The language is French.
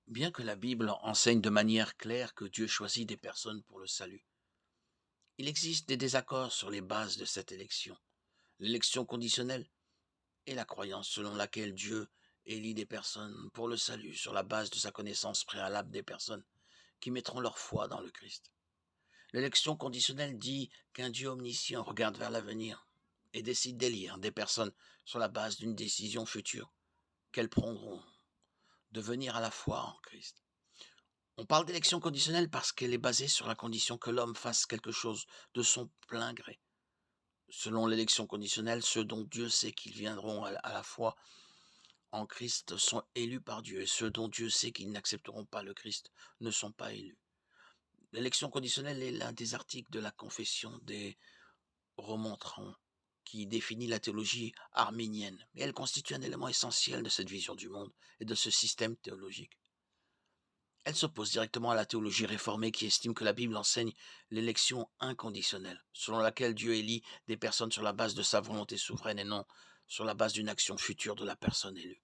Bien que la Bible enseigne de manière claire que Dieu choisit des personnes pour le salut, il existe des désaccords sur les bases de cette élection. L'élection conditionnelle est la croyance selon laquelle Dieu élit des personnes pour le salut sur la base de sa connaissance préalable des personnes qui mettront leur foi dans le Christ. L'élection conditionnelle dit qu'un Dieu omniscient regarde vers l'avenir et décide d'élire des personnes sur la base d'une décision future qu'elles prendront de venir à la foi en Christ. On parle d'élection conditionnelle parce qu'elle est basée sur la condition que l'homme fasse quelque chose de son plein gré. Selon l'élection conditionnelle, ceux dont Dieu sait qu'ils viendront à la foi en Christ sont élus par Dieu, et ceux dont Dieu sait qu'ils n'accepteront pas le Christ ne sont pas élus. L'élection conditionnelle est l'un des articles de la confession des remontrants qui définit la théologie arminienne, et elle constitue un élément essentiel de cette vision du monde et de ce système théologique. Elle s'oppose directement à la théologie réformée qui estime que la Bible enseigne l'élection inconditionnelle, selon laquelle Dieu élit des personnes sur la base de sa volonté souveraine et non sur la base d'une action future de la personne élue.